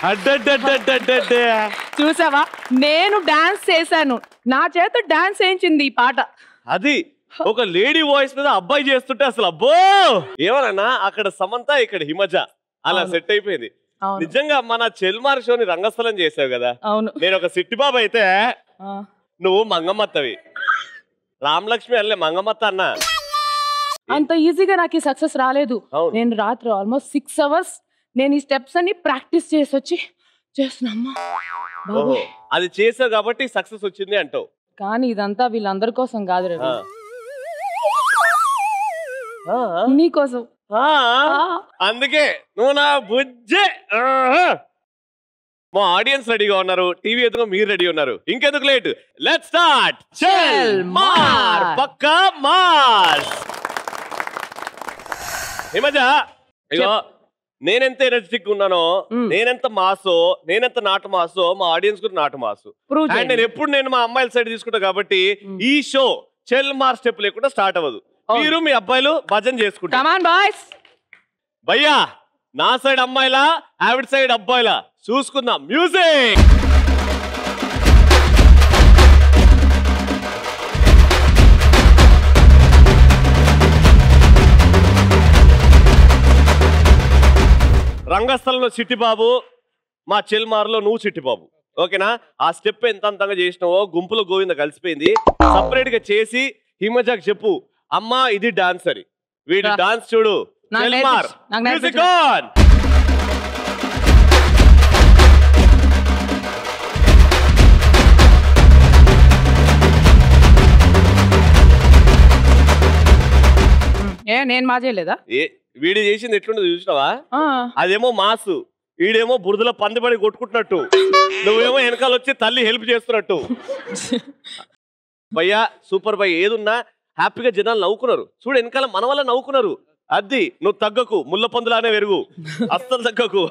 అడ్డడ్డడ్డడ్డడ్డే చూసావా నేను డాన్స్ చేశాను నా చేత డాన్స్ వేయించింది ఈ పాట అది ఒక లేడీ వాయిస్ మీద అబ్బాయి చేస్తుంటే అసలు అబ్బో ఏమన్నా అక్కడ సమంత ఇక్కడ హిమజ అలా సెట్ అయిపోయింది నిజంగా మన చెల్మార్ షోని రంగస్థలం చేసావు కదా అవును నేను ఒక సిట్టిబాబు అయితే నువ్వు మంగమ్మత్తవి రామలక్ష్మి అల్లే మంగమ్మత్త అన్న అంత ఈజీగా నాకు ఈ సక్సెస్ రాలేదు నేను రాత్రి ఆల్మోస్ట్ 6 hours నేను ఈ స్టెప్స్ అన్ని ప్రాక్టీస్ చేసి వచ్చి చేస్తున్నా అది చేసావు కాబట్టి సక్సెస్ వచ్చింది అంటావు కానీ ఇదంతా వీళ్ళందరి కోసం కాదు రవి నీకోసం అందుకే నువ్వు నా బుజ్జే మా ఆడియన్స్ రెడీగా ఉన్నారు టీవీ ఎదుగు మీరు రెడీ ఉన్నారు ఇంకెందుకు లేట్ లెట్స్ స్టార్ట్ చెల్ మార్ పక్కా మార్ హిమజ ఇగో నేనెంత ఎనర్జెటిక్ ఉన్నానో నేనెంత మాసో నేనెంత నాటు మాసో మా ఆడియన్స్ కూడా నాటు మాసు అండ్ నేను ఎప్పుడు నేను మా అమ్మాయిల సైడ్ తీసుకుంటా కాబట్టి ఈ షో చెల్ మార్ స్టెప్ లేకుండా స్టార్ట్ అవ్వదు మీరు మీ అబ్బాయిలు భజన చేసుకుంటారు భయ్యా నా సైడ్ అమ్మాయిలా ఆవిడ సైడ్ అబ్బాయిలా చూసుకుందాం మ్యూజిక్ రంగస్థలంలో చిట్టిబాబు మా చెల్మార్లో నువ్వు చిట్టిబాబు ఓకేనా ఆ స్టెప్ ఎంత అంతంగా చేసినావో గుంపులో గోవింద కలిసిపోయింది సపరేట్ గా చేసి హిమజాకి చెప్పు అమ్మా ఇది డాన్స్ అని వీడి డాన్స్ చూడు చెల్మార్ మ్యూజిక్ ఆన్ నేను మా చేయలేదా వీడి చేసింది ఎట్లుండదు చూసినావా అదేమో మాసు వీడేమో బురదలో పందిపడి కొట్టుకుంటున్నట్టు నువ్వేమో వెనకాల వచ్చి తల్లి హెల్ప్ చేస్తున్నట్టు భయ్యా సూపర్ భయ్ ఏదున్నా హ్యాపీగా జనాలు నవ్వుకున్నారు చూడు వెనకాల మన వల్ల నవ్వుకున్నారు అది నువ్వు తగ్గకు ముళ్ళ పందులానే వెరుగు అస్సలు తగ్గకు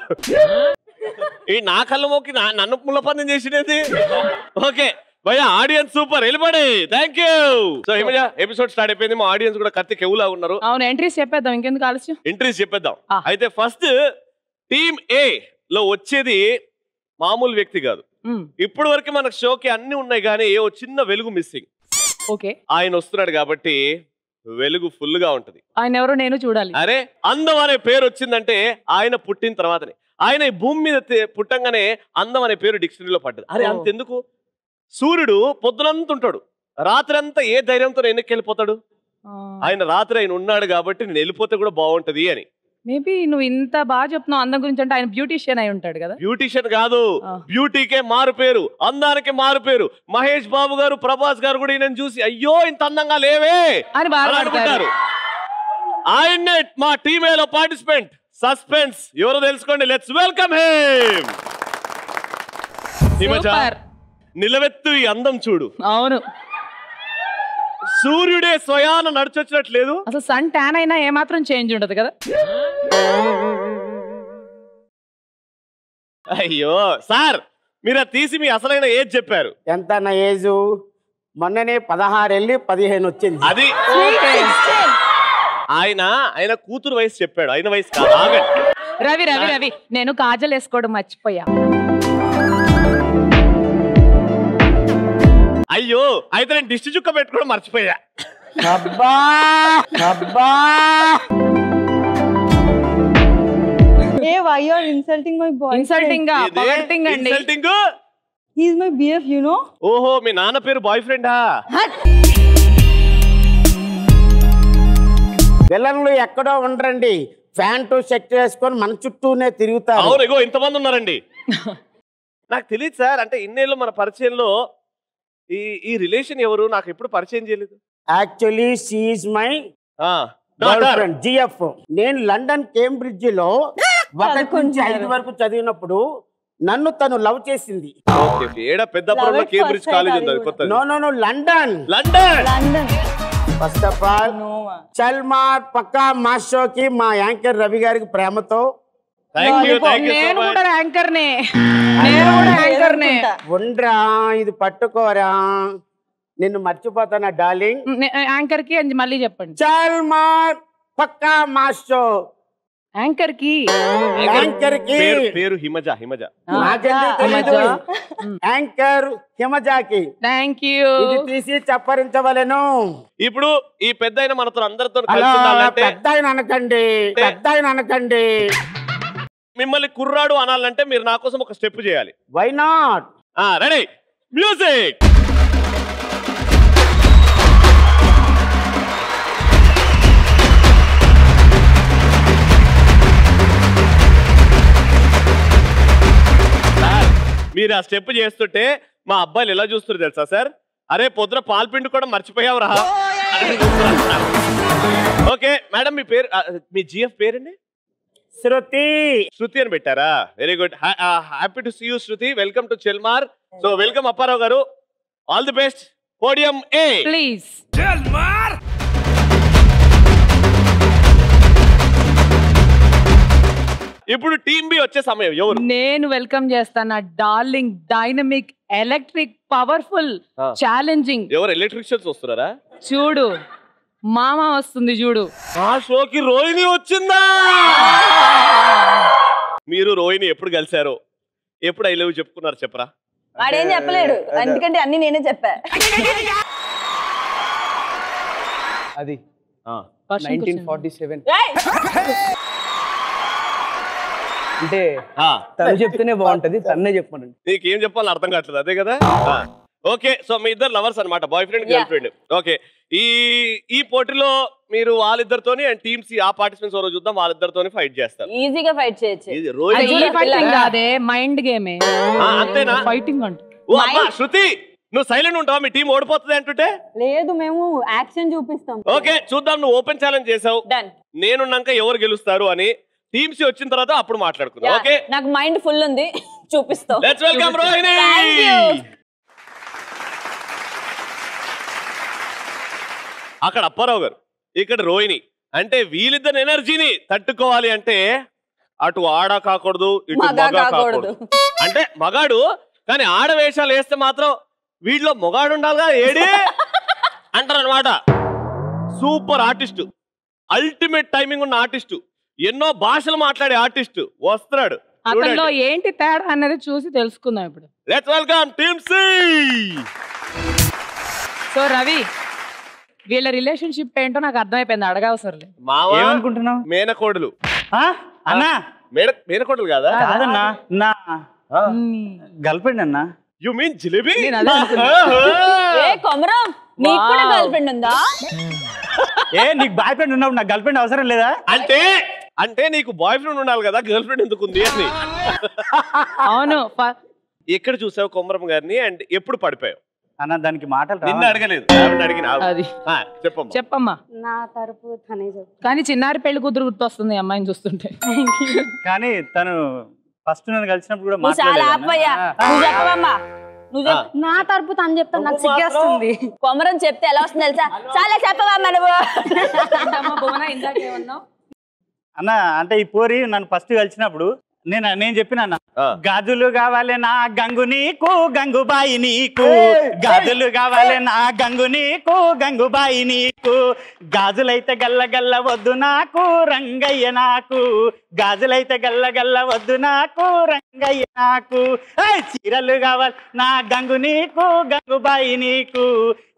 ఈ నా కళ్ళ మోకి నన్ను ముళ్ళ పందెం చేసినది ఓకే భయ్యా ఆడియన్స్ సూపర్ వెళ్ళిపడి thank you so Himaja episode start అయిపోయింది మా ఆడియన్స్ కూడా కత్తి కెవులా ఉన్నారు అవును ఎంట్రీస్ చెప్పేద్దాం ఇంకెందుకు ఆలస్యం ఎంట్రీస్ చెప్పేద్దాం అయితే ఫస్ట్ టీమ్ ఏ లో వచ్చేది మామూలు వ్యక్తి కాదు ఇప్పటి వరకు మనకు షోకి అన్ని ఉన్నాయి కానీ ఏ చిన్న వెలుగు మిస్సింగ్ ఓకే ఆయన వస్తున్నాడు కాబట్టి వెలుగు ఫుల్ గా ఉంటది ఆయన ఎవరో నేను చూడాలి అరే అందం అనే పేరు వచ్చిందంటే ఆయన పుట్టిన తర్వాతనే ఆయన ఈ భూమి మీద పుట్టంగానే అందం అనే పేరు డిక్షనరీలో పడ్డది అరే అంతెందుకు సూర్యుడు పొద్దునంతా ఉంటాడు రాత్రి అంతా ఏ ధైర్యంతో వెనక్కి వెళ్ళిపోతాడు ఆయన రాత్రి ఆయన ఉన్నాడు కాబట్టి నేను వెళ్ళిపోతే కూడా బాగుంటది అని మేబీ నువ్వు ఇంత బాగా చెప్తున్నావు అందం గురించి అంటే ఆయన బ్యూటీషియన్ అయి ఉంటాడు కదా బ్యూటీషియన్ కాదు బ్యూటీకే మారు పేరు అందానికి మారు పేరు మహేష్ బాబు గారు ప్రభాస్ గారు కూడా ఈయన చూసి అయ్యో ఇంత అందంగా లేవే అని బాగుంటారు ఆయన్నే మా టీమేలో పార్టిసిపెంట్ సస్పెన్స్ ఎవరో తెలుసుకోండి లెట్స్ వెల్కమ్ హిమ్ నిలవెత్తు ఈ అందం చూడు అవును సూర్యుడే స్వయాన నడిచొచ్చినట్లేదు అసలు సన్ ట్యాన్ అయినా ఏమాత్రం చేంజ్ ఉండదు కదా అయ్యో సార్ మీరు తీసి మీ అసలైన ఏజ్ చెప్పారు ఎంత నా ఏజ్ మొన్ననే 16 వెళ్ళి 15 వచ్చింది అది ఆయన కూతురు వయసు చెప్పాడు ఆయన వయసు కాదు ఆగండి రవి రవి రవి నేను కాజల్ వేసుకోవడం మర్చిపోయా అయ్యో అయితే నేను దిష్టి చుక్క పెట్టుకోవడం మర్చిపోయా అబ్బా అబ్బా Hey, why you are insulting my boyfriend? Insulting ga, pagating andi. Insulting? He is my BF, you know. ఓహో మీ నాన్న పేరు బాయ్ ఫ్రెండా? విలన్లు ఎక్కడో ఉండరండి, ప్యాంటు షర్ట్ వేసుకొని మన చుట్టూనే తిరుగుతారు. అవును ఇగో ఇంతమంది ఉన్నారండి. నాకు తెలియదు సార్, అంటే ఇన్నేళ్ళు మన పరిచయంలో ఈ రిలేషన్ ఎవరు నాకు ఎప్పుడు పరిచయం చేయలేదు. Actually she is my girl friend GF. నేను లండన్ కేంబ్రిడ్జ్ లో 1 నుంచి 5 వరకు చదివినప్పుడు నన్ను తను లవ్ చేసింది. పెద్దపురంలో కేంబ్రిడ్జ్ కాలేజ్ ఉంది కొత్తది. No no no London London London. First of all Chelmar పక్కా మాషో కి మా యాంకర్ రవి గారికి ప్రేమతో నేను కూడా యాంకర్ నే, నేను కూడా యాంకర్ నే. ఉండ్రా ఇది పట్టుకోరా, నిన్ను మర్చిపోతానా డార్లింగ్. యాంకర్ కి మళ్ళీ చెప్పండి. చల్మార్ పక్కా మాషో యాంకర్ కి పేరు హిమజ. హిమజ యాంకర్ హిమజాకి. Thank you. ఇది తీసి చప్పరించవలెను. ఇప్పుడు ఈ పెద్ద మనతో అందరితో కలిసి ఉండాలంటే పెద్ద అనకండి. మిమ్మల్ని కుర్రాడు అనాలంటే మీరు నా కోసం ఒక స్టెప్ చేయాలి. Why not? Ready, music. మీరు ఆ స్టెప్ చేస్తుంటే మా అబ్బాయిలు ఎలా చూస్తారు తెలుసా సార్? అరే పొద్దున పాలు పిండి కూడా మర్చిపోయావు రా. ఓకే మేడం, మీ పేరు, మీ జిఎఫ్ పేరండి? శృతి. శృతి అని పెట్టారా? Very good. Happy to see you Shruti. Welcome to Chelmar. So welcome Apparao గారు. All the best. Podium A please. Chelmar. ఇప్పుడు టీమ్ బి వచ్చే సమయం. ఎవరు? నేను వెల్కమ్ చేస్తాను. Darling, dynamic, electric, powerful, challenging. ఎవరు? ఎలక్ట్రిషియన్స్ వస్తున్నారా? చూడు, మామ వస్తుంది చూడు. ఆ షోకి రోహిణి వచ్చిందా? మీరు రోహిణి ఎప్పుడు కలిశారో, ఎప్పుడు ఐ లవ్ చెప్పుకున్నారు చెప్పరా? వాడేం చెప్పలేడు, ఎందుకంటే అన్ని నేనే చెప్పా. అది 1947. అంటే తను చెప్తేనే బాగుంటది, తన్నే చెప్పమనండి. నీకేం చెప్పాలని అర్థం కావట్లేదు, అదే కదా? ఓకే, సో మీ ఇద్దరు లవర్స్ అన్నమాట, boy friend girl friend. Okay, ఈ పోటీలో మీరు వాళ్ళిద్దరితోని అండ్ టీమ్స్ ఆ పార్టిసిపెంట్స్ ఎవరో చూద్దాం, వాళ్ళిద్దరితోని ఫైట్ చేస్తారు. ఈజీగా ఫైట్ చేయొచ్చు. మైండ్ గేమే అంతేనా? ఫైటింగ్ అంటే. ఓ అమ్మా శృతి, నువ్వు సైలెంట్ ఉంటావా? మీ టీం ఓడిపోతుంది అంటుంటే? లేదు, మేము యాక్షన్ చూపిస్తాం. ఓకే చూద్దాం. నువ్వు ఓపెన్ ఛాలెంజ్ చేసావు, నేనున్నాక ఎవరు గెలుస్తారు అని. టీమ్స్ వచ్చిన తర్వాత అప్పుడు మాట్లాడుకుందాం. ఓకే, నాకు మైండ్ ఫుల్ ఉంది, చూపిస్తాం. Let's welcome Rohini. అక్కడ అప్పారావు గారు, ఇక్కడ రోహిణి. అంటే వీళ్ళిద్దరు ఎనర్జీని తట్టుకోవాలి అంటే అటు ఆడ కాకూడదు, ఇటు మగ కాకూడదు. అంటే మగాడు కానీ ఆడ వేషాలు వేస్తే మాత్రం వీటిలో మొగాడు ఉండాలిగా, ఏడి అంటారు అనమాట. సూపర్ ఆర్టిస్టు, అల్టిమేట్ టైమింగ్ ఉన్న ఆర్టిస్టు, ఎన్నో భాషలు మాట్లాడే ఆర్టిస్టు వస్తున్నాడు. అతనిలో ఏంటి తేడా అనేది చూసి తెలుసుకుందాం ఇప్పుడు. Let's welcome team C. So Ravi, వీళ్ళ రిలేషన్షిప్ ఏంటో నాకు అర్థమైపోయింది, అడగవసరం లేదు. ఏమనుకుంటున్నావు? మేనకోడలు. అన్నా మేనకోడలు కాదా? కాదన్నా, నా గర్ల్ ఫ్రెండ్ అన్నా. You mean jalebi? కొమరం, నీకు కూడా గర్ల్ ఫ్రెండ్ ఉందా? నీకు బాయ్ ఫ్రెండ్ ఉన్నప్పుడు నాకు గర్ల్ ఫ్రెండ్ అవసరం లేదా? అంటే నీకు బాయ్ ఫ్రెండ్ ఉండాలి కదా, గర్ల్ ఫ్రెండ్ ఎందుకు ఉంది అని. అవును. ఎక్కడ చూసావు కొమరం గారిని అండ్ ఎప్పుడు పడిపోయావు? అన్న దానికి మాటలు నిన్న అడగలేదు, అడిగిన. చెప్పమ్మా. నా తరపు తనే చెప్పు. కానీ చిన్నారి పెళ్లి కూతురు గుర్తొస్తుంది అమ్మాయిని చూస్తుంటే. కానీ తను ఫస్ట్ నన్ను కలిసినప్పుడు కూడా నా తరపు తను చెప్తాను, నాకు సిగ్గేస్తుంది. కొమరం చెప్తే ఎలా వస్తుంది తెలుసా? చాలా చెప్పవమ్మా నువ్వు. అన్న అంటే ఈ పోరి నన్ను ఫస్ట్ కలిసినప్పుడు నేను చెప్పిన అన్న, గాజులు కావాలి నా గంగు నీకు, గంగుబాయి నీకు. గాజులు కావాలి నా గంగు నీకు, గంగుబాయి నీకు. గాజులైతే గల్ల గల్ల వద్దు నాకు, రంగయ్య నాకు. గాజులైతే గల్ల గల్ల వద్దు నాకు, రంగయ్య నాకు. చీరలు కావాలి నా గంగు నీకు, గంగుబాయి నీకు.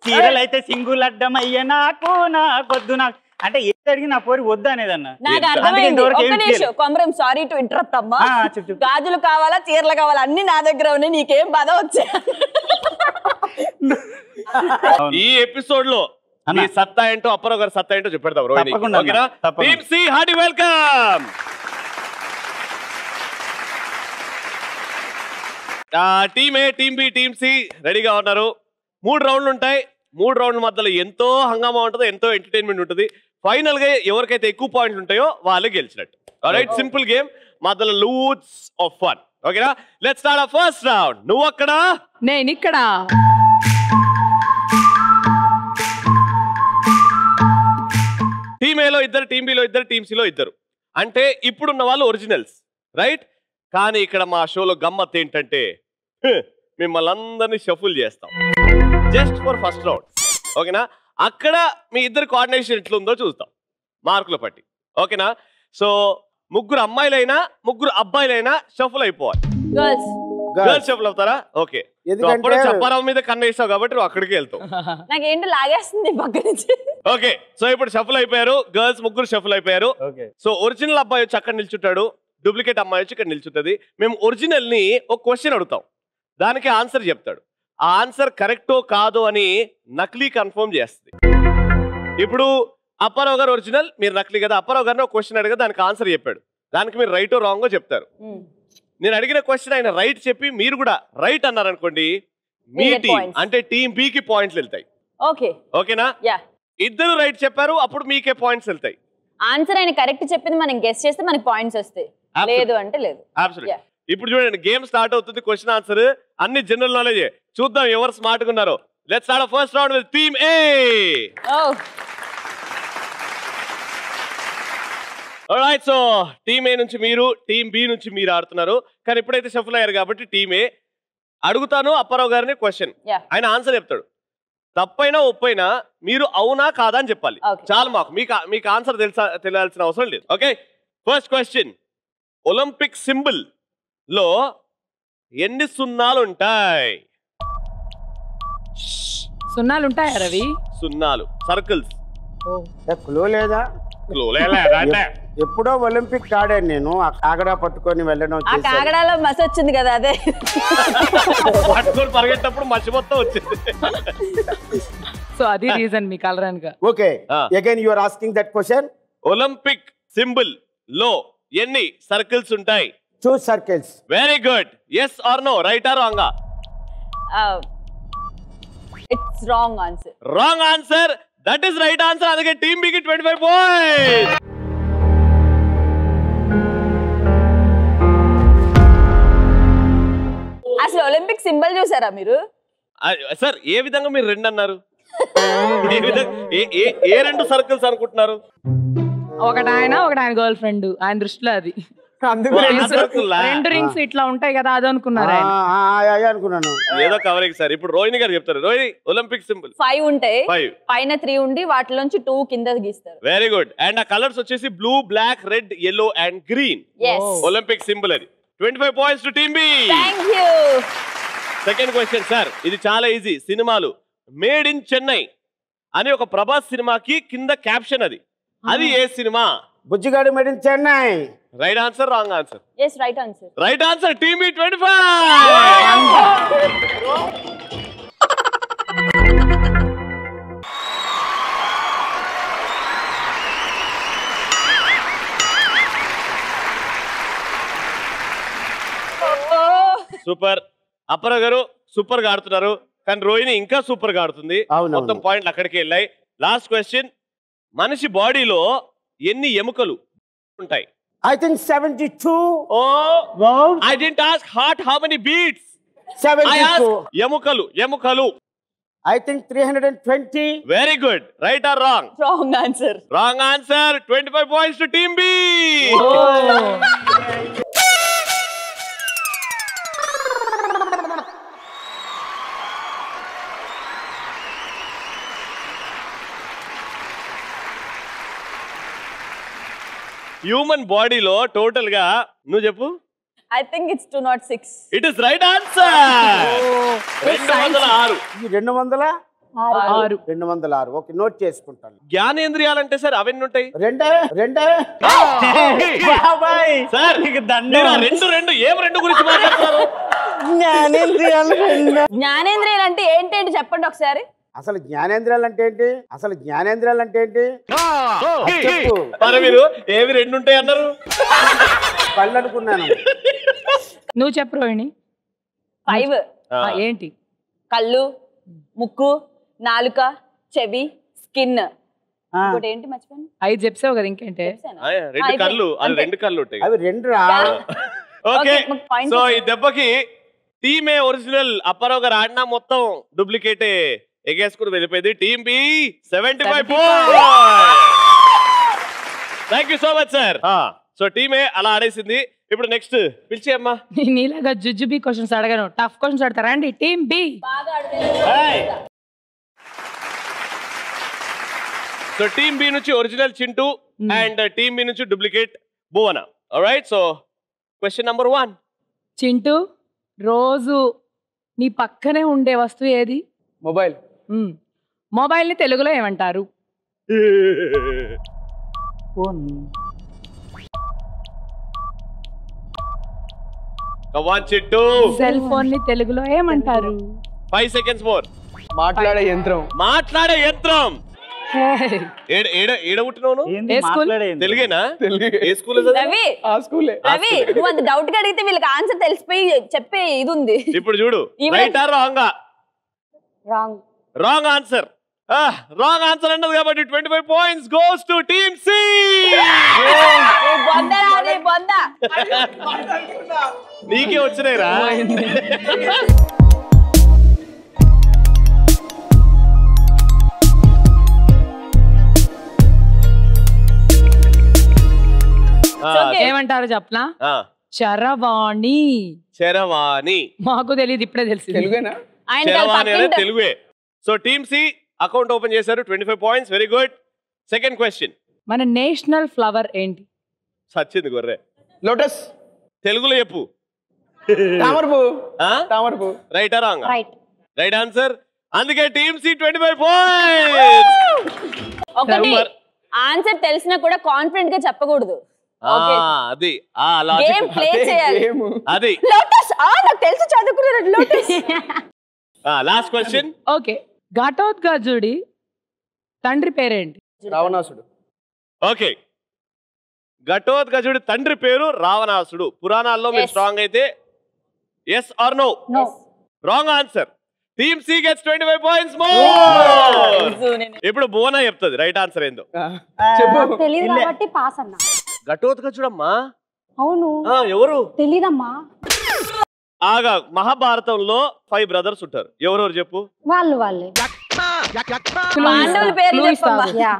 చీరలైతే సింగులడ్డమయ్య నాకు, నాకొద్దు నాకు. అంటే ఏది అడిగి నా పోరి వద్దు అనేదన్న. కొమరం సారీ టు ఇంటరప్ట్ అమ్మా. గాజులు కావాలా, చీరలు కావాలా, అన్ని నా దగ్గర ఉన్నాయి, నీకేం బాధ వచ్చా? ఈ ఎపిసోడ్ లో మీ సత్తా ఏంటో, అప్పారావు గారి సత్తా ఏంటో చెప్పేద్దాం. Team C, hearty welcome. Team A, team B, team C రెడీగా ఉన్నారు. 3 రౌండ్లు ఉంటాయి. 3 రౌండ్ల మధ్యలో ఎంతో హంగామా ఉంటుంది, ఎంతో ఎంటర్టైన్మెంట్ ఉంటుంది. ఫైనల్ గా ఎవరికైతే ఎక్కువ పాయింట్లు ఉంటాయో వాళ్ళే గెలిచినట్టు. ఆల్రైట్, సింపుల్ గేమ్, మధ్యలో లూట్స్ ఆఫ్ ఫన్. ఓకేనా? Let's start our first round. నువ్వు అక్కడ, నేను ఇక్కడ. టీమ్ ఏలో ఇద్దరు, టీమ్ బిలో ఇద్దరు, టీమ్ సిలో ఇద్దరు. అంటే ఇప్పుడున్న వాళ్ళు ఒరిజినల్స్, రైట్? కానీ ఇక్కడ మా షోలో గమ్మత్ ఏంటంటే మిమ్మల్ని అందరినీ షఫుల్ చేస్తాం జస్ట్ ఫర్ ఫస్ట్ రౌండ్. ఓకేనా? అక్కడ మీ ఇద్దరు కోఆర్డినేషన్ ఎట్లుందో చూస్తాం మార్కులు పట్టి. ఓకేనా? సో ముగ్గురు అమ్మాయిలైనా ముగ్గురు అబ్బాయిలైనా షఫుల్ అయిపోవాలి. గర్ల్స్ గర్ల్స్ షఫుల్ అవుతారా? ఓకే. అప్పుడు చప్పారావు మీద కన్ను వేసావు కాబట్టి నువ్వు అక్కడికి వెళ్తావు. నాకేంటి లాగేస్తుంది పక్క నుంచి. ఓకే, సో ఇప్పుడు షఫుల్ అయిపోయారు. గర్ల్స్ ముగ్గురు షఫుల్ అయిపోయారు. సో ఒరిజినల్ అబ్బాయి వచ్చి అక్కడ నిల్చుంటాడు, డూప్లికేట్ అమ్మాయి వచ్చి ఇక్కడ నిల్చుంటది. మేము ఒరిజినల్ ని ఒక క్వశ్చన్ అడుగుతాం, దానికి ఆన్సర్ చెప్తాడు. ఆ ఆన్సర్ కరెక్టో కాదో అని నకిలీ కన్ఫర్మ్ చేస్తుంది. ఇప్పుడు అప్పారావు గారు ఒరిజినల్, మీరు నకిలీ కదా. అప్పారావు గారిని ఒక క్వశ్చన్ అడిగా, దానికి ఆన్సర్ చెప్పాడు. దానికి మీరు రైటో రాంగో చెప్తారు. నేను అడిగిన క్వశ్చన్ ఆయన రైట్ చెప్పి మీరు కూడా రైట్ అన్నారనుకోండి, మీ టీం అంటే టీం బి కి పాయింట్లు వెళ్తాయి. ఓకేనా? ఇద్దరు రైట్ చెప్పారు, అప్పుడు మీకే పాయింట్స్ వెళ్తాయి. ఆన్సర్ ఆయన కరెక్ట్ చెప్పింది మనం గెస్ చేస్తే మనకి పాయింట్స్ వస్తాయి, లేదు అంటే లేదు. ఇప్పుడు చూడండి, గేమ్ స్టార్ట్ అవుతుంది. క్వశ్చన్ ఆన్సర్ అన్ని జనరల్ నాలెడ్జ్. చూద్దాం ఎవరు స్మార్ట్ గా ఉన్నారో. Let's start first round with team A. Alright, so team A నుంచి మీరు, టీమ్ బి నుంచి మీరు ఆడుతున్నారు. కానీ ఇప్పుడైతే షఫుల్ అయ్యారు కాబట్టి టీమ్ ఏ. అడుగుతాను అప్పారావు గారిని క్వశ్చన్, ఆయన ఆన్సర్ చెప్తాడు. తప్పైనా ఒప్పైనా మీరు అవునా కాదా అని చెప్పాలి. చాలు, మాకు మీకు ఆన్సర్ తెలియాల్సిన అవసరం లేదు. Okay, first question. Olympic symbol లో ఎన్ని సున్నాలు ఉంటాయి? సున్నాలు ఉంటాయా రవి? సున్నాలు, సర్కిల్స్. క్లూ లేదా? ఎప్పుడో ఒలింపిక్ ఆడాను నేను, ఆ కాగడా పట్టుకొని వెళ్ళడం. ఆ కాగడాలో మసి వచ్చింది కదా, అదే పట్టుకొని పరిగెట్టప్పుడు మసి మొత్తం వచ్చింది. సో అది రీజన్ మీ కలరానుగా. Okay, again you are asking that question. Olympic symbol లో ఎన్ని సర్కిల్స్ ఉంటాయి? 2 circles. Very good. yes or no, right or wrong? It's wrong answer. Wrong answer. That is right answer. అందుకే టీమ్ బికి 25 points. అసలు Olympic symbol చూసారా మీరు? Sir, ఏ విధంగా మీరు రెండు అన్నారు? ఏ రెండు సర్కిల్స్ అనుకుంటున్నారు? ఒకటి ఆయన గర్ల్ ఫ్రెండ్, ఆయన దృష్టిలో అది. రెండు రింగ్స్ ఇట్లా ఉంటాయి కదా, అది అనుకున్నారు. అనుకున్నాను. ఏదో కవరింగ్ సార్. ఇప్పుడు రోహిణి గారు చెప్తారు. రోహిణి, ఒలింపిక్ సింబల్ 5 ఉంటాయి, పైన 3 ఉండి వాటిలోంచి 2 కింద గీస్తారు. Very good. అండ్ ఆ కలర్స్ వచ్చేసి blue, black, red, yellow and green. Olympic symbol అది. 25 points to team B. Thank you. Second question sir, ఇది చాలా ఈజీ. సినిమాలు మేడ్ ఇన్ చెన్నై అని ఒక ప్రభాస్ సినిమాకి కింద క్యాప్షన్ అది ఏ సినిమా? Bujjigadu made in Chennai. Right answer, wrong answer? yes, right answer. Right answer. Team B 25. Super. Apparao గారు సూపర్ గా ఆడుతున్నారు, కానీ రోహిణి ఇంకా సూపర్ గా ఆడుతుంది. మొత్తం పాయింట్లు అక్కడికి వెళ్ళాయి. Last question. మనిషి బాడీలో ఎన్ని ఎముకలు ఉంటాయి? I think 72. Oh, wow. I didn't ask heart how many beats. 72. I asked ఎముకలు. I think 320. Very good. Right or wrong? Wrong answer. Wrong answer. 25 points to Team B. Human బాడీలో total గా నువ్వు చెప్పు. I think it's 206. It is right answer. 206. 206. Okay, note చేసుకుంటాను. జ్ఞానేంద్రియాలంటే sir అవన్నీ ఉంటాయి. రెండే sir, రెండు ఏం రెండు గురించి మాట్లాడుతున్నారు? జ్ఞానేంద్రియాలు అంటే ఏంటంటే చెప్పండి ఒకసారి. అసలు జ్ఞానేంద్రియాలు అంటే ఏంటి? మరి మీరు ఏవి రెండు ఉంటాయి అన్నారు? కళ్ళు అనుకున్నాను. నువ్వు చెప్పు రోహిణి. 5. ఏంటి? కళ్ళు, ముక్కు, నాలుక, చెవి, స్కిన్. ఇంకోటి ఏంటి మర్చిపోయాను? 5 చెప్పావు కదా, ఇంకేంటి? రెండు కళ్ళు ఉంటాయి. అవి రెండు. ఓకే, సో ఈ దెబ్బకి టీమే ఒరిజినల్. అప్పారావు గారు ఆడినా మొత్తం డూప్లికేటే ఎగేసుకుని వెళ్ళిపోయింది. Team B 75 points. Thank you so much sir. So టీమే అలా ఆడేసింది. ఇప్పుడు నెక్స్ట్ పిలిచి అమ్మా. నీలాగా జుజుబి క్వశ్చన్స్ అడగను, టఫ్ క్వశ్చన్స్ అడతారా అండి? Team B. So team B నుంచి original Chintu and team B నుంచి duplicate Bhuvana. Alright so question number 1. Chintu రోజు నీ పక్కనే ఉండే వస్తువు ఏది? మొబైల్. మొబైల్ ని తెలుగులో ఏమంటారు? Come on, Chittu. Cell phone ని తెలుగులో ఏమంటారు? 5 seconds more. మాట్లాడే యంత్రం. మాట్లాడే యంత్రం. ఏడ పుట్టినావు? ఏంది ఏ స్కూల్? మాట్లాడేది? తెలుగేనా? తెలుగే. ఏ స్కూల్? రవి ఆ స్కూలే. రవి నువ్వు అంత డౌట్ గా అడిగితే వీళ్ళకి ఆన్సర్ తెలిసిపోయి చెప్పే ఇది ఉంది. ఇప్పుడు చూడు, right or wrong? Wrong answer. Wrong answer అన్నది కాబట్టి 25 points goes to team C. నీకే వచ్చినాయిరా. ఏమంటారు చెప్పనా? చరవాణి. చరవాణి. మాకు తెలియదు, ఇప్పుడే తెలిసింది. తెలుగేనా? చరవాణి అనేది తెలుగే. So team C account open చేశారు. 25 points. Very good. Second question. మన నేషనల్ ఫ్లవర్ ఏంటి? సచ్చింది గొర్రె. లోటస్. తెలుగులో చెప్పు. తామరపు. తామరపు. రైట్ ఆ రాంగ్? Right answer. అందుకే టీమ్ సి 25 points. ఒకటి ఆన్సర్ తెలిసినా కూడా కాన్ఫిడెంట్ గా చెప్పకూడదు. అది గేమ్ ప్లే చేయాలి. అది లోటస్. నాకు తెలుసు, చదువుకున్నాడు లోటస్. Last question. ఓకే, ఘటోత్కచుడి తండ్రి పేరేంటి? రావణాసుడు. ఓకే, ఘటోత్కచుడి తండ్రి పేరు రావణాసుడు. పురాణాల్లో మీరు స్ట్రాంగ్ అయితే yes or no? Wrong answer. Team C gets 25 points more. ఇప్పుడు బోనా చెప్తుంది రైట్ ఆన్సర్ ఏందో. చెప్పు. తెలియదు కాబట్టి పాస్ అన్నా. ఘటోత్కచుడమ్మా. అవును. ఎవరు? తెలీదమ్మా. ఆగా మహాభారతంలో 5 brothers ఉంటారు. ఎవరెవరు చెప్పు? వాళ్ళే పాండవుల పేర్లు చెప్పమ్మా.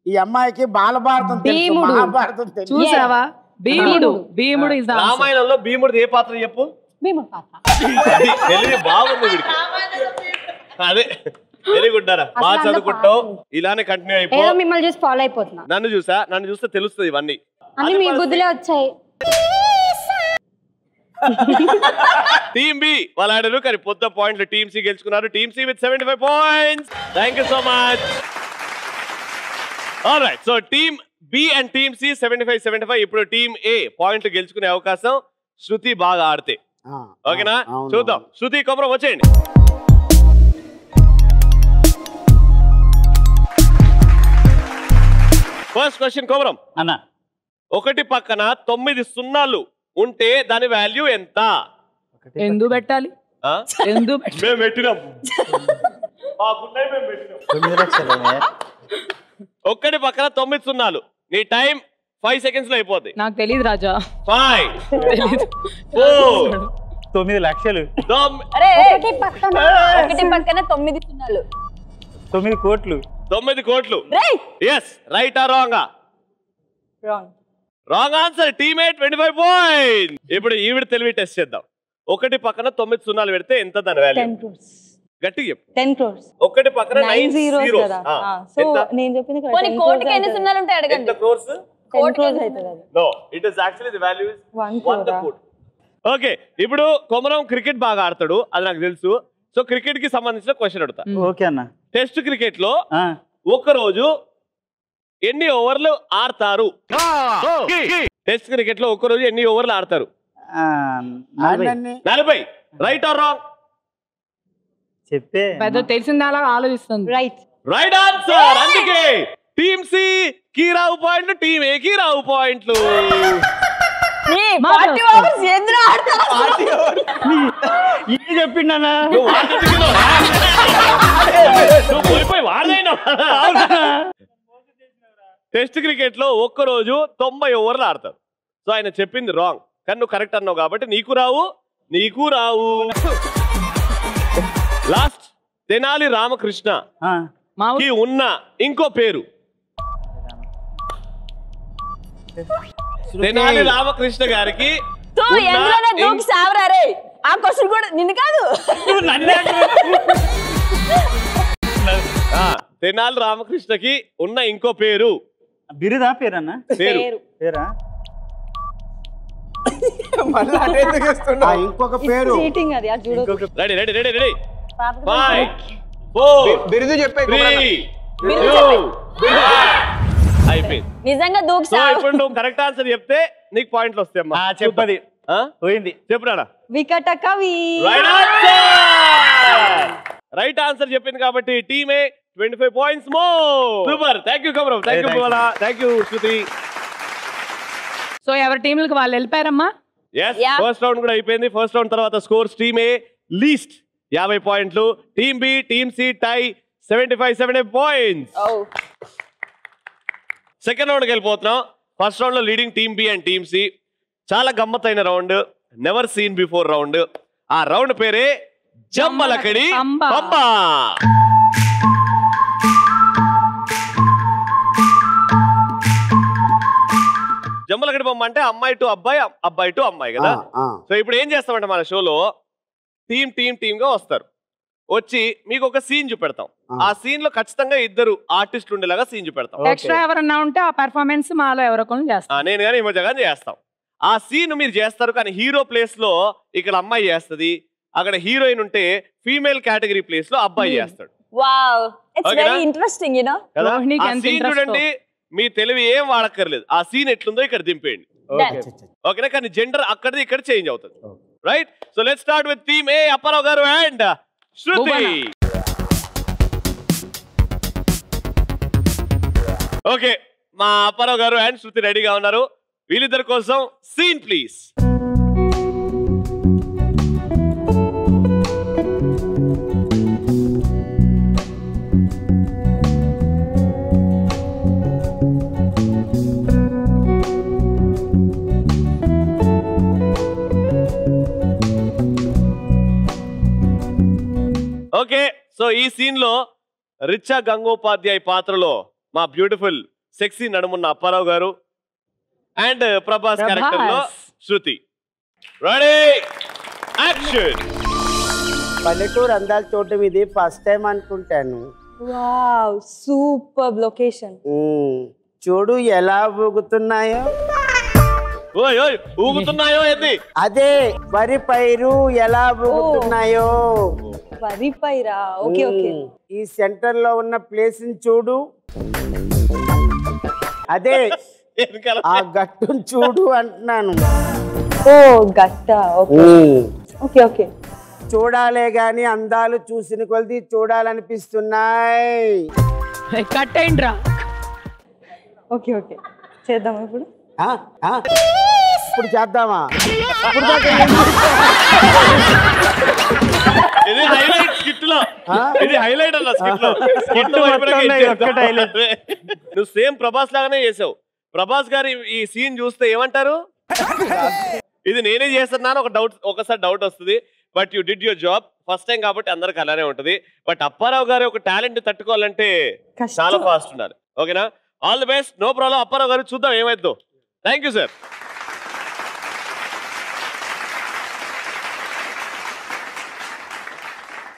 ఈ అమ్మాయికి బాలభారతం తెలుసు, మహాభారతం తెలుసు. చూసావా? భీముడు. భీముడు ఇస్ రామాయణంలో భీముడిది ఏ పాత్ర చెప్పు? భీముడు పాత్ర. తెలివి బాగుంది వీడికి. అదే వెరీ గుడ్ డారా. బాగా చదువుకుంటావు, ఇలానే కంటిన్యూ అయిపో. ఏదో మిమ్మల్ని చూసి ఫాలో అయిపోతున్నా. నన్ను చూస్తే తెలుస్తుంది ఇవన్నీ. అన్ని మీ బుద్ధిలో వచ్చాయి. టీమ్ బి వాళ్ళు ఆడారు కానీ పొద్దు పాయింట్లు టీమ్ సి గెలుచుకున్నారు. Team C with 75 points. Thank you so much. Alright, so team B and team C 75-75. ఇప్పుడు టీమ్ ఏ పాయింట్లు గెలుచుకునే అవకాశం శృతి బాగా ఆడితే. ఓకేనా? చూద్దాం. శృతి, కొమరం వచ్చేయండి. ఫస్ట్ క్వశ్చన్ కొమరం అన్న. 1 పక్కన 9 సున్నాలు ఉంటే దాని వాల్యూ ఎంత? ఎందుకు పెట్టాలి? ఎందుకు మేము పెట్టినాం. 1 పక్కన 9 సున్నాలు. నీ టైం 5 seconds లో అయిపోద్ది. నాకు తెలియదు రాజా. 5 4 9 లక్షలు. అరే 1 పక్కన 9 సున్నాలు. 9 కోట్లు. 9 కోట్లు. ఎస్, రైట్ ఆ wrong? Wrong answer. Teammate 25 points. ఇప్పుడు ఈవిడ తెలివి టెస్ట్ చేద్దాం. 1 పక్కన 9 సున్నాలు పెడితే ఎంత దాని వాల్యూ? 10 crores. గట్టిగా చెప్పు. 10 crores. 1 పక్కన 9 zeros కదా. సో నేను చెప్పింది పోనీ కోటికి ఎన్ని సున్నాలు ఉంటాయి అడగండి. ఎంత crores? 10 crores అవుతది అది. No, it is actually the value is 1 crore. Okay, ఇప్పుడు కొమరం క్రికెట్ బాగా ఆడతాడు, అది నాకు తెలుసు. సో క్రికెట్ కి సంబంధించిన క్వశ్చన్ అడుగుతా. ఓకే అన్న. టెస్ట్ క్రికెట్ లో ఒక రోజు ఎన్ని ఓవర్లు ఆడతారు? టెస్ట్ క్రికెట్ లో ఒక రోజు ఎన్ని ఓవర్లు ఆడతారు? 40. Right or wrong? చెప్పే పెద్ద తెలిసిందాలా ఆలోచిస్తుంది. రైట్. Right answer. అందుకే టీమ్ సి కి రావు పాయింట్లు, టీమ్ ఏ కి రావు పాయింట్లు. ఇది చెప్పిండన్నా. టెస్ట్ క్రికెట్ లో ఒక్క రోజు 90 ఓవర్లు ఆడతారు. సో ఆయన చెప్పింది రాంగ్, కానీ నువ్వు కరెక్ట్ అన్నావు కాబట్టి నీకు రావు. లాస్ట్, తెనాలి రామకృష్ణ కి ఉన్న ఇంకో పేరు. తెనాలి రామకృష్ణ గారికి ఆ క్వశ్చన్ కూడా నిన్ను కాదు. తెనాలి రామకృష్ణకి ఉన్న ఇంకో పేరు. బిరుదా పేరన్నా? పేరా? మళ్ళీ అటు ఎందుకు వేస్తున్నావు? ఇంకొక పేరు చీటింగ్ అది అది చూడు రెడీ రెడీ రెడీ రెడీ 5 4 బిరుదు చెప్పే 3 అయిపోయింది. నిజంగా సో దూకుసా ఇప్పుడు నువ్వు కరెక్ట్ ఆన్సర్ చెప్తే నీకు పాయింట్లు వస్తాయి అమ్మా. చెప్పది పోయింది. చెప్పురా. వికట కవి రైట్ ఆన్సర్ చెప్పింది కాబట్టి టీమే 25 points more. Super. Thank you Komaram. Thank you Bhuvana. Thank you Shruti. So ఎవరి టీంలకు వాళ్ళు వెళ్ళిపోయారమ్మా. ఫస్ట్ రౌండ్ కూడా అయిపోయింది. ఫస్ట్ రౌండ్ తర్వాత స్కోర్స్ టీమ్ ఏ లీస్ట్ 50 పాయింట్లు, team B team C tie 75 points. Second రౌండ్కి వెళ్ళిపోతున్నాం. ఫస్ట్ రౌండ్ లో leading team B and team C. చాలా గమ్మత్తైన round, never seen before round. ఆ రౌండ్ పేరే జమ్మలకడి పంబ. జమ్మలకడి బొమ్మ అంటే అమ్మాయి టు అబ్బాయి, అబ్బాయి టు అమ్మాయి కదా. సో ఇప్పుడు ఏం చేస్తామంటే మన షోలో టీమ్ గా వస్తారు. వచ్చి మీకు ఒక సీన్ చూపెడతాం. ఆ సీన్ లో ఖచ్చితంగా ఇద్దరు ఆర్టిస్టులు ఉండేలాగా సీన్ చూపెడతాం. ఎక్స్ట్రా ఎవరన్నా ఉంటే ఆ పెర్ఫార్మెన్స్ మాలో ఎవరొకరు చేస్తాం. నేను కానీ ఈ మధ్య చేస్తాం. ఆ సీన్ మీరు చేస్తారు కానీ హీరో ప్లేస్ లో ఇక్కడ అమ్మాయి చేస్తుంది, అక్కడ హీరోయిన్ ఉంటే ఫీమేల్ కేటగిరీ ప్లేస్ లో అబ్బాయి చేస్తాడు. Wow it's very interesting you know. రోహిణికి ఎంత ఇంట్రెస్ట్. చూడండి మీ తెలివి ఏం వాడక్కర్లేదు. ఆ సీన్ ఎట్లుందో ఇక్కడ దింపేయండి. ఓకేనా? కానీ జెండర్ అక్కడిది ఇక్కడ చేంజ్ అవుతుంది. Right. So let's start with team A Apparao గారు అండ్ శృతి. ఓకే, మా అప్పారావు గారు అండ్ శృతి రెడీగా ఉన్నారు. వీళ్ళిద్దరి కోసం సీన్ ప్లీజ్. ఓకే, సో ఈ సీన్ లో రిచా గంగోపాధ్యాయ్ పాత్రలో మా బ్యూటిఫుల్ సెక్సీ నడుమున్న అప్పారావు గారు అండ్ ప్రభాస్ క్యారెక్టర్ లో శృతి. Ready action. పల్లెటూరు అందాలు చూడటం ఇది ఫస్ట్ టైం అనుకుంటాను. Wow super location. చూడు ఎలా ఊగుతున్నాయో. ఓయ్ ఓయ్ ఊగుతున్నాయో ఏంది? అదే వరి పైరు ఎలా ఊగుతున్నాయో. వరి పైరా. Okay okay. ఈ సెంటర్ లో ఉన్న ప్లేస్ ని చూడు. అదే ఆ గట్టును చూడు అంటున్నాను. ఓ గట్ట. Okay okay okay. చూడాలే గాని అందాలు చూసిన కొలది చూడాలనిపిస్తున్నాయి. కట్టేయండి రా. ఓకే ఓకే చేద్దాం ఇప్పుడు. ఇప్పుడు చేద్దామా? ఇది హైలైట్ స్కిట్ లో. ఇది హైలైట్ అన్న స్కిట్ లో. నువ్వు సేమ్ ప్రభాస్ లాగానే చేసావు. ప్రభాస్ గారు ఈ సీన్ చూస్తే ఏమంటారు? ఇది నేనే చేస్తున్నాను ఒకసారి డౌట్ వస్తుంది. But you did your job. First time కాబట్టి అందరికి అలానే ఉంటుంది. బట్ అప్పారావు గారి ఒక టాలెంట్ తట్టుకోవాలంటే చాలా ఫాస్ట్ ఉండాలి. ఓకేనా? All the best. No problem. Apparao గారు చూద్దాం ఏమైద్దో. Thank you sir.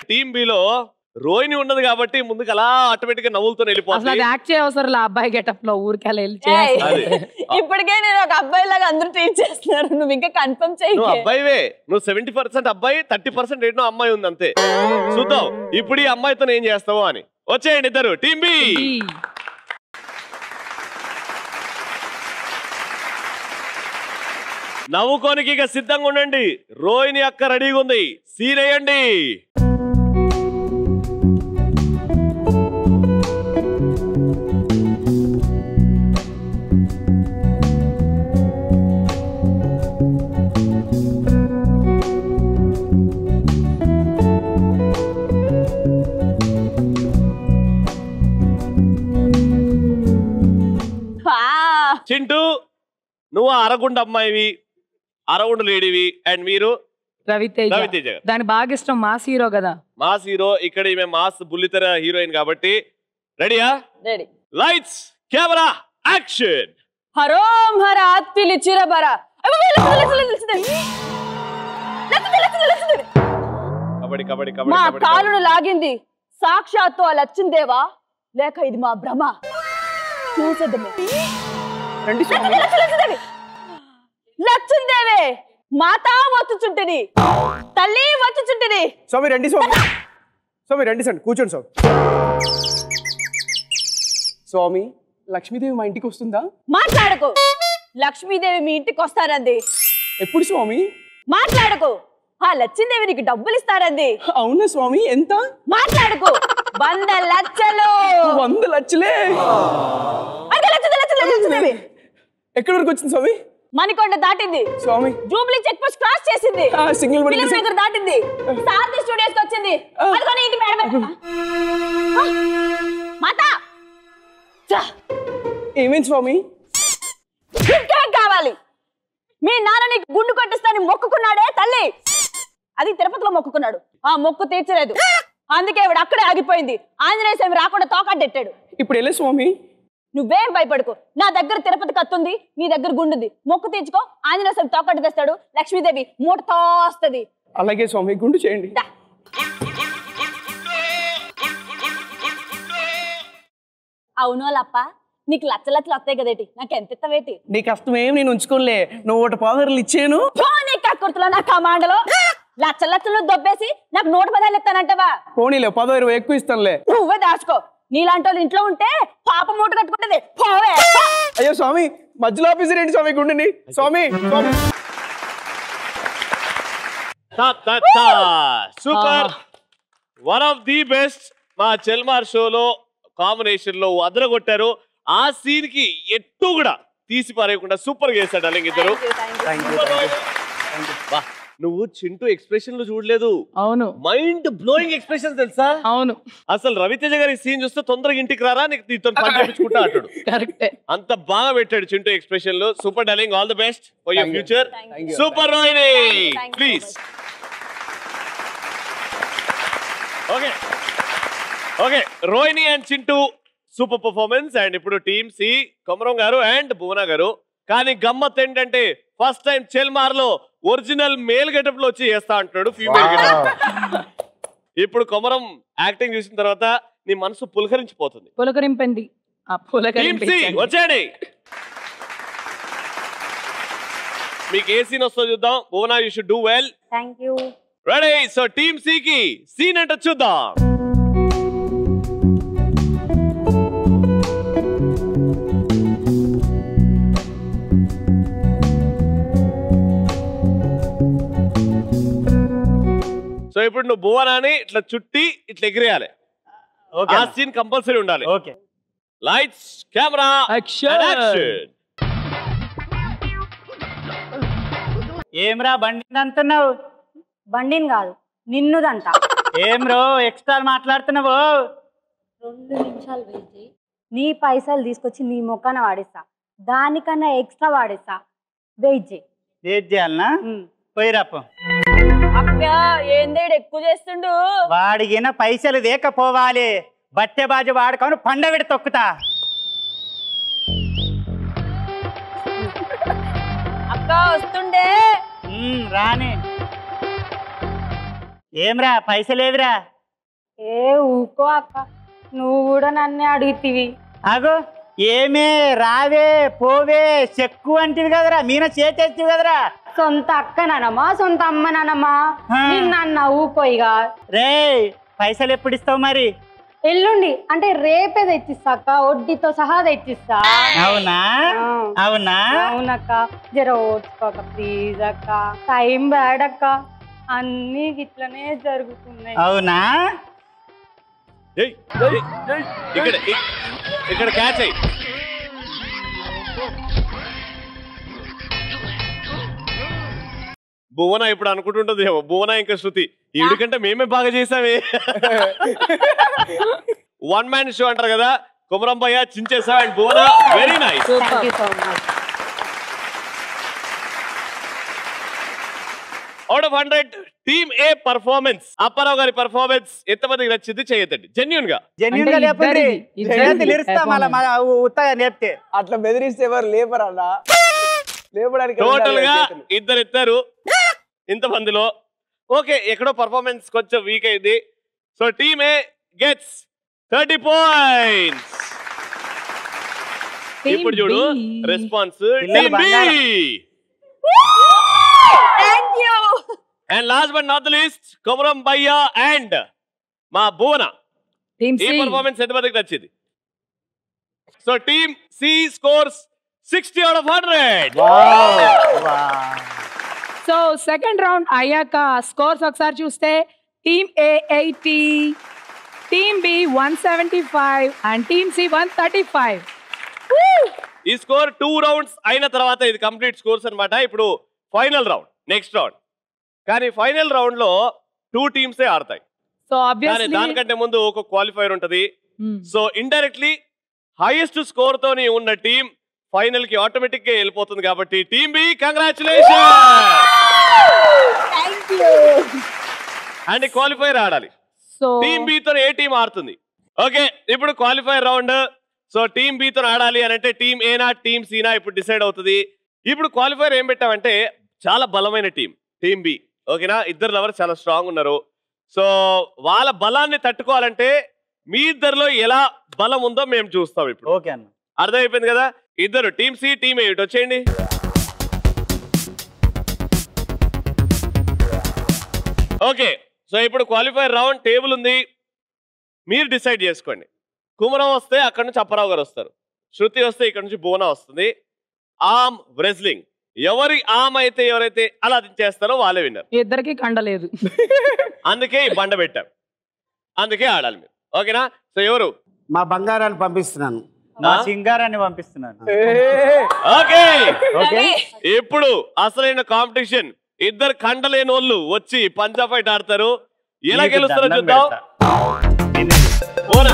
టీమ్ బిలో రోహిణి ఉన్నది కాబట్టి ముందుకు అలా ఆటోమేటిక్ గా నవ్వులతో వెళ్ళిపోతుంది. యాక్ట్ చేయవసరం అబ్బాయి గెటప్ లో ఊరికెళ్ళి ఇప్పటికే నేను ఒక అబ్బాయి లాగా అందరూ ట్రీట్ చేస్తున్నారు. నువ్వు ఇంకా కన్ఫర్మ్ చేయి. నువ్వు అబ్బాయివే. నువ్వు 70% అబ్బాయి, 30% ఏంటో అమ్మాయి ఉంది అంతే. చూద్దాం ఇప్పుడు ఈ అమ్మాయితో ఏం చేస్తావో అని. వచ్చేయండి ఇద్దరు టీమ్ బి. నవ్వుకోనికి ఇక సిద్ధంగా ఉండండి. రోహిణి అక్క రెడీగా ఉంది. సీన్ వేయండి. చింటూ, నువ్వు అరగుండ అమ్మాయివి, అరగుండ లేడీవి అండ్ మీరు రవితేజ. దాని బాగా ఇష్టం. మాస్ హీరో కదా. Mass hero. ఇక్కడ ఈమె మాస్ బుల్లితెర హీరోయిన్ కాబట్టి రెడీయా? రెడీ. Lights camera action. హరోం హర అత్తిలి చిరబర. కబడ్డీ కబడ్డీ మా కబడ్డీ. కాలును లాగింది సాక్షాత్తు ఆ లచ్చిందేవా లేక ఇది మా భ్రమ? చూసేద్దామే. లచ్చుందేవే మాతా వచ్చుచుంటిని తల్లి వచ్చుచుంటిని. స్వామి రండి స్వామి. స్వామి రండి సార్, కూర్చోండి స్వామి. స్వామి లక్ష్మీదేవి మా ఇంటికి వస్తుందా? మాట్లాడకు. లక్ష్మీదేవి మీ ఇంటికి వస్తారంది. ఎప్పుడు స్వామి? మాట్లాడకు. ఆ లచ్చిందేవి నీకు డబ్బులు ఇస్తారంది. అవునా స్వామి? ఎంత? మాట్లాడకు. 100 లక్షలు. 100 లక్షలే? లచ్చిందేవి ఎక్కడి వరకు వచ్చింది స్వామి? మణికొండ దాటింది స్వామి. జూబ్లీ చెక్ పోస్ట్ క్రాస్ చేసింది. సిగ్నల్ ఫిలిం నగర్ దాటింది. సారథి స్టూడియోస్ కి వచ్చింది. అదిగోని ఇంటి మేడం. మాతా ఏమేంటి స్వామి? ఇంకేం కావాలి? మీ నాన్న నీకు గుండు కొట్టిస్తాని మొక్కుకున్నాడే తల్లి, అది తిరుపతిలో మొక్కుకున్నాడు. ఆ మొక్కు తీర్చలేదు, అందుకే ఇవిడ అక్కడే ఆగిపోయింది. ఆంజనేయ స్వామి రాకుండా తోకట్టెట్టాడు. ఇప్పుడు వెళ్ళే స్వామి. నువ్వేం భయపడుకో. నా దగ్గర తిరుపతి కత్తుంది, నీ దగ్గర గుండుంది. మొక్కు తీర్చుకో, ఆంజనేయ స్వామి తోకట్టు తెస్తాడు. లక్ష్మీదేవి మూటతో వస్తుంది. అలాగే స్వామి, గుండు చేయండి. అవును లప్ప, నీకు లచ్చలు వస్తాయి కదేటి, నాకు ఎంత ఇస్తావేటి? నీ కష్టం ఏం నేను ఉంచుకోలే, నువ్వు 1 పాదర్లు ఇచ్చాను. కక్కుర్తులో నా కమాండలో లచ్చలు దొబ్బేసి నాకు 110 ఇస్తానంటవా? పోనీలే 10-20 ఎక్కువ ఇస్తానులే. నువ్వే దాచుకో. నీలాంటి వాళ్ళు ఇంట్లో ఉంటే పాప మూట కట్టుకుంటది. పోవే. అయ్యో స్వామి, మధ్యలో ఆఫీసర్ ఏంటి స్వామి గుండెని? స్వామి super, one of the best. మా చెల్మార్ షోలో కాంబినేషన్ లో అదరగొట్టారు. ఆ సీన్ కి ఎట్టు కూడా తీసి పారేయకుండా సూపర్ గా చేశాడు అలాగే ఇద్దరు. నువ్వు చింటూ ఎక్స్ప్రెషన్ లో చూడలేదు. అవును, మైండ్ బ్లోయింగ్ ఎక్స్ప్రెషన్ తెలుసా? అవును. అసలు రవితేజ గారి సీన్ చూస్తే తొందరగా ఇంటికి రారా, నీతో పని చేయించుకుంటా అంటాడు. కరెక్టే. అంత బాగా పెట్టాడు చింటూ ఎక్స్ప్రెషన్ లో. Super darling, all the best for your future. Super Rohini, please. Okay okay, Rohini and Chintu super performance. And ఇప్పుడు టీమ్ సి కొమరం గారు అండ్ భువన గారు. కానీ గమ్మత్ ఏంటంటే ఫస్ట్ టైం చెల్మార్ లో ఒరిజినల్ మేల్ గెటప్ లో వచ్చి చేస్తా అంటున్నాడు ఫీమేల్ గెటప్. ఇప్పుడు కొమరం యాక్టింగ్ చూసిన తర్వాత నీ మనసు పులకరించిపోతుంది. పులకరింపండి. వచ్చేయండి. మీకు ఏ సీన్ వస్తుందో చూద్దాం. Bhuvana, you should do well. Thank you. Ready? So team C కి సీన్ ఏంటో చూద్దాం. సో ఇప్పుడు నువ్వు భువనాన్ని ఇట్లా చుట్టి ఇట్లా ఎగిరేయాలి. ఆ సీన్ కంపల్సరీ ఉండాలి. Okay, lights, camera, action. ఏమ్రా బండి అంటున్నావు? బండిని కాదు, నిన్నుదంతా. ఏం రో ఎక్స్ట్రా మాట్లాడుతున్నావు? 2 నిమిషాలు వెయిట్ చేయి. నీ పైసలు తీసుకొచ్చి నీ మొక్కన వాడిస్తా, దానికన్నా ఎక్స్ట్రా వాడిస్తా. వెయిట్ చేయి. వెయిట్ చేయాలనా? పోయిరాప. అక్క ఏందేడు ఎక్కువ చేస్తుండు. వాడిగిన పైసలు వేకపోవాలి. బట్టె బాజు వాడుకొని పండవిడి తొక్కుతా. అక్క వస్తుండే. రాని. ఏమ్రా పైసలేవిరా? ఏ ఊకో అక్క, నువ్వు కూడా నన్నే అడుగుతీవి. ఆగో, ఏమే రావే పోవే చెక్కు అంటివి కదరా, మీన చేతేస్తావు కదరా. సొంత అక్కనమ్మా, సొంత అమ్మనమ్మా, నిన్న ఊకోయిగా. రే పైసలు ఎప్పుడు ఇస్తావు మరి? ఎల్లుండి అంటే రేపే తెచ్చిస్తా అక్క, వడ్డీతో సహా తెచ్చిస్తా. అవునా? అవునా? అవునక్క, జర ఓర్చుకోక ప్లీజ్ అక్క. టైం బ్యాడ్ అక్క, అన్ని ఇట్లనే జరుగుతున్నాయి. అవునా? ఇక్కడ క్యాచ్ అయ్యి. భువన ఇప్పుడు అనుకుంటుంటది, భువన ఇంకా శృతి ఇవిడికంటే మేమే బాగా చేసామే. 1 man షో అంటారు కదా. కొమరం భయ్య చించేసా and Bhuvana very nice. Thank you so much. Out of 100 team A performance, Apparao గారి పర్ఫార్మెన్స్ ఎంతమందికి నచ్చింది చేయతండి జెన్యూన్ గా. జెన్యూన్ గా లేపండి, ఉత్తగా నేర్పితే. అట్లా బెదిరిస్తే ఎవరు లేపరా? లేపడానికి టోటల్ గా 2 ఎత్తారు ఇంతమందిలో. ఓకే, ఎక్కడో పర్ఫార్మెన్స్ కొంచెం వీక్ అయింది. So team A gets 30 points. ఇప్పుడు చూడు response. Team B and last but not the least Komaram భయ్య అండ్ మా భువన టీమ్ ఈ సి పర్ఫార్మెన్స్ ఎంతమందికి నచ్చింది? So team C scores 60 out of 100. So second round అయ్యాక స్కోర్స్ ఒకసారి చూస్తే team A 80, team B 175 and team C 135. ఈ స్కోర్ 2 రౌండ్స్ అయిన తర్వాత ఇది కంప్లీట్ స్కోర్స్ అన్నమాట. ఇప్పుడు ఫైనల్ రౌండ్, నెక్స్ట్ రౌండ్. కానీ ఫైనల్ రౌండ్ లో 2 టీమ్సే ఆడతాయి. సో కానీ ఆబ్వియస్లీ దానికంటే ముందు ఒక క్వాలిఫైర్ ఉంటది. సో ఇండైరెక్ట్లీ హైయెస్ట్ స్కోర్ తోని ఉన్న టీం ఫైనల్ కి ఆటోమేటిక్ గా వెళ్ళిపోతుంది. కాబట్టి team B congratulation. And qualifier ఆడాలి. సో టీమ్ బి తో ఏ టీం ఆడుతుంది? ఓకే, ఇప్పుడు qualifier round. So team B తో ఆడాలి అని అంటే టీమ్ ఏనా టీమ్ సీనా ఇప్పుడు డిసైడ్ అవుతుంది. ఇప్పుడు క్వాలిఫైర్ ఏం పెట్టామంటే చాలా బలమైన టీం టీమ్ బి. ఓకేనా, ఇద్దరు లవర్స్ చాలా స్ట్రాంగ్ ఉన్నారు. సో వాళ్ళ బలాన్ని తట్టుకోవాలంటే మీ ఇద్దరిలో ఎలా బలం ఉందో మేము చూస్తాం ఇప్పుడు. ఓకే అన్న. అర్థమైపోయింది కదా? ఇద్దరు టీమ్ సి టీమ్ ఏ వచ్చేయండి. ఓకే, సో ఇప్పుడు క్వాలిఫైర్ రౌండ్ టేబుల్ ఉంది. మీరు డిసైడ్ చేసుకోండి. కుమరం వస్తే అక్కడ నుంచి అప్పారావు గారు వస్తారు, శృతి వస్తే ఇక్కడ నుంచి భువన వస్తుంది. ఆర్మ్ రెజ్లింగ్, ఎవరి ఆర్మ్ అయితే ఎవరైతే అలా చేస్తారో వాళ్ళే విన్నారు. ఇద్దరికి కండలేదు. అందుకే ఈ బండ పెట్టాం, అందుకే ఆడాలి మీరు. ఓకేనా? సో ఎవరు? మా బంగారాన్ని పంపిస్తున్నాను. నా సింగారాన్ని పంపిస్తున్నాను. ఓకే ఓకే, ఇప్పుడు అసలైన కాంపిటీషన్. ఇద్దరు కండలేని వాళ్ళు వచ్చి పంజా ఫైట్ ఆడతారు. ఎలా గెలుస్తారో చూద్దాం. ఓనా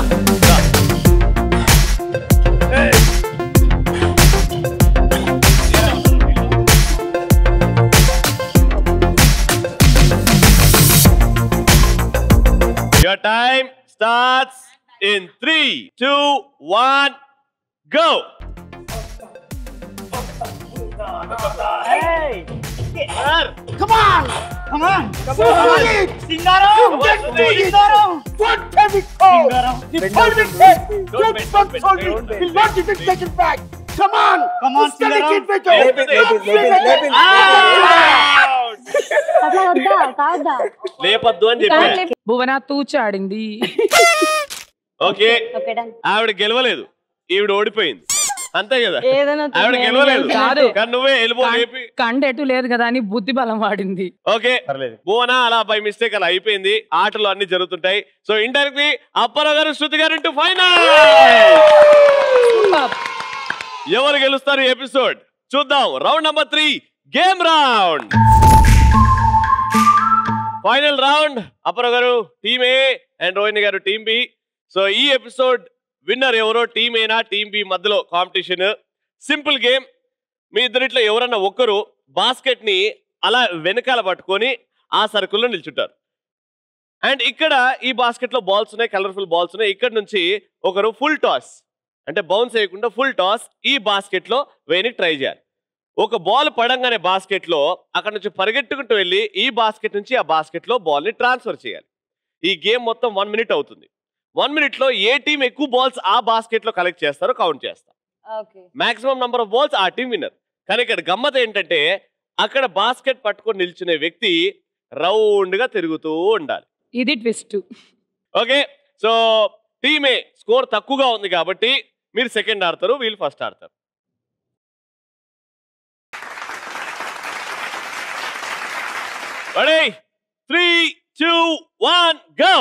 your time starts in 3, 2, 1, go. Hey! Sir. Come on! Come on! Come on! Singaram! Singaram! What have we called? Singaram! The founding head, Don't James bet, Bond don't told me, bet. will not even take it back. Come on! Come on, Steady Singaram. kid, Vito. అట్లా వద్దా కావద్దా? లేపద్దు అని చెప్పా. భువన తూచాడింది. Okay, okay done. ఆవిడ గెలవలేదు, ఈవిడ ఓడిపోయింది. అంతే కదా? ఏదైనా ఆవిడ గెలవలేదు కాదు. కానీ నువ్వే ఎలుబో లేపి. కండ ఎటు లేదు కదా అని బుద్ధి బలం వాడింది. ఓకే, భువన అలా బై మిస్టేక్ అలా అయిపోయింది. ఆటలు అన్ని జరుగుతుంటాయి. సో ఇండైరెక్ట్లీ అప్పారావు గారు శృతి గారు ఇంటూ ఫైనల్. ఎవరు గెలుస్తారు ఎపిసోడ్ చూద్దాం. Round number 3 game round. Final round. Apparao గారు టీమ్ ఏ అండ్ రోహిణి గారు టీమ్ బి. సో ఈ ఎపిసోడ్ విన్నర్ ఎవరో టీమ్ ఏనా టీమ్ బి మధ్యలో కాంపిటీషన్. Simple game. మీ ఇద్దరిట్లో ఎవరన్నా ఒక్కరు బాస్కెట్ ని అలా వెనకాల పట్టుకొని ఆ సర్కిల్లో నిల్చుంటారు. అండ్ ఇక్కడ ఈ బాస్కెట్ లో బాల్స్ ఉన్నాయి, కలర్ఫుల్ బాల్స్ ఉన్నాయి. ఇక్కడ నుంచి ఒకరు ఫుల్ టాస్ అంటే బౌన్స్ వేయకుండా ఫుల్ టాస్ ఈ బాస్కెట్ లో వేయనికి ట్రై చేయాలి. ఒక బాల్ పడంగానే బాస్కెట్ లో అక్కడ నుంచి పరిగెట్టుకుంటూ వెళ్ళి ఈ బాస్కెట్ నుంచి ఆ బాస్కెట్ లో బాల్ ని ట్రాన్స్ఫర్ చేయాలి. ఈ గేమ్ మొత్తం 1 minute అవుతుంది. 1 minute లో ఏ టీం ఎక్కువ బాల్స్ ఆ బాస్కెట్ లో కలెక్ట్ చేస్తారో కౌంట్ చేస్తారు. మాక్సిమం నంబర్ ఆఫ్ బాల్స్ ఆ టీం విన్నర్. కానీ ఇక్కడ గమ్మత్ ఏంటంటే అక్కడ బాస్కెట్ పట్టుకొని నిల్చునే వ్యక్తి రౌండ్ గా తిరుగుతూ ఉండాలి. ఇది ట్విస్ట్. ఓకే, సో టీమే స్కోర్ తక్కువగా ఉంది కాబట్టి మీరు సెకండ్ ఆడతారు, వీళ్ళు ఫస్ట్ ఆడతారు. Ready? 3, 2, 1, go.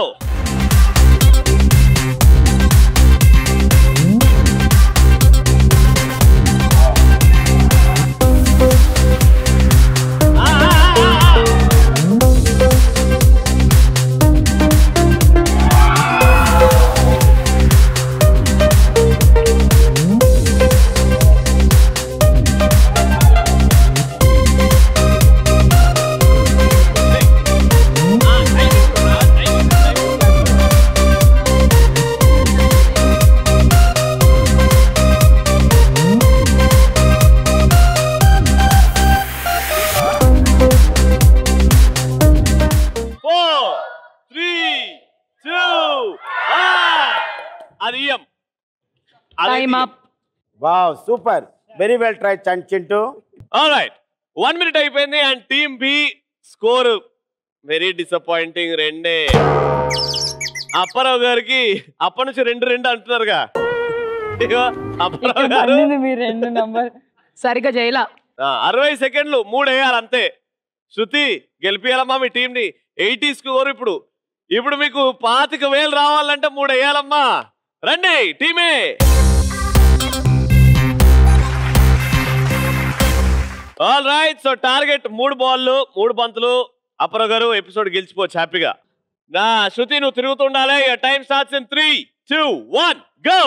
Time up. Wow, super. Very well tried, Chintu. All right. 1 minute అయిపోయింది and team B score very disappointing. 2 Apparao గారికి అప్పటి నుంచి 2 అంటున్నారుగా. అప్పారావు గారు మీరు 2 నంబర్ సరిగా చేయలా. 60 సెకండ్లు 3 వేయాలి అంతే. శృతి గెలిపియాలమ్మా మీ టీం ని. 80 స్కోర్. ఇప్పుడు మీకు 25,000 రావాలంటే 3 వేయాలమ్మా. రండి టీమే. All right. సో టార్గెట్ 3 బాల్లు 3 బంతులు. అప్పారావు గారు ఎపిసోడ్ గెలిచిపోవచ్చు హ్యాపీగా. నా శృతి నువ్వు తిరుగుతుండాలి. Time starts in 3, 2, 1 go.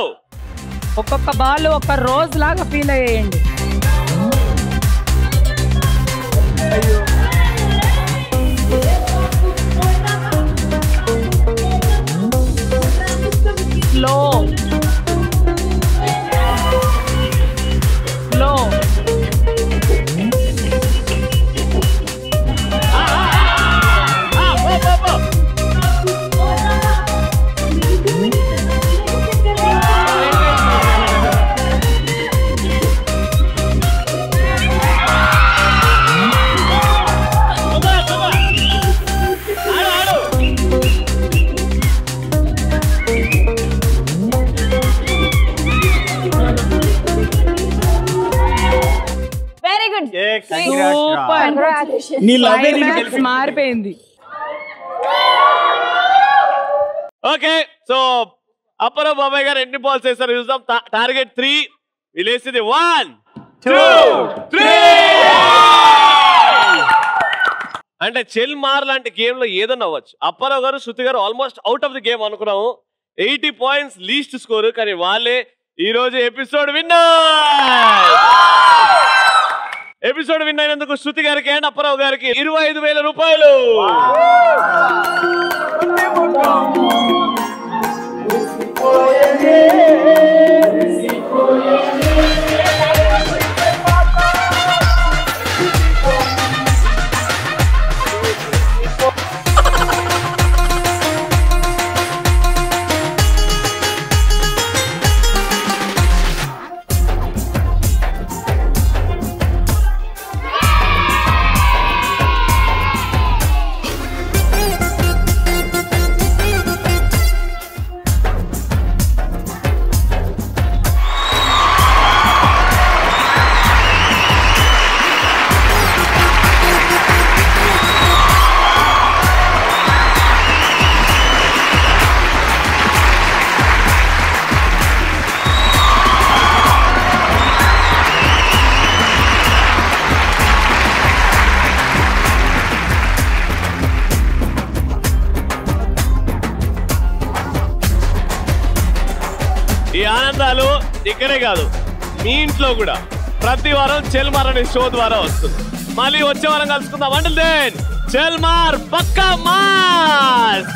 ఒక్కొక్క బాల్ ఒక రోజు లాగా ఫీల్ అయ్యేయండి. Slow slow. మారిపోయింది. ఓకే. సో అప్పారావు బాబాయ్ గారు ఎన్ని బాల్స్ వేస్తారు చూద్దాం. టార్గెట్ 3 వీలేసింది. 1, 2, 3. అంటే చెల్ మార్ లాంటి గేమ్ లో ఏదన్నా అవ్వచ్చు. అప్పారావు గారు శృతి గారు almost out of the game అనుకున్నాము. 80 పాయింట్స్ లీస్ట్ స్కోర్. కానీ వాళ్ళే ఈ రోజు ఎపిసోడ్ విన్నర్. ఎపిసోడ్ విన్ అయినందుకు శృతి గారికి అండ్ అప్పారావు గారికి 25,000 రూపాయలు. ఈ ఆనందాలు ఇక్కడే కాదు, మీ ఇంట్లో కూడా ప్రతి వారం చెల్మార్ అనే షో ద్వారా వస్తుంది. మళ్ళీ వచ్చే వారం కలుసుకుందాం. అంటిల్ దెన్ చెల్మార్ పక్కా మాస్.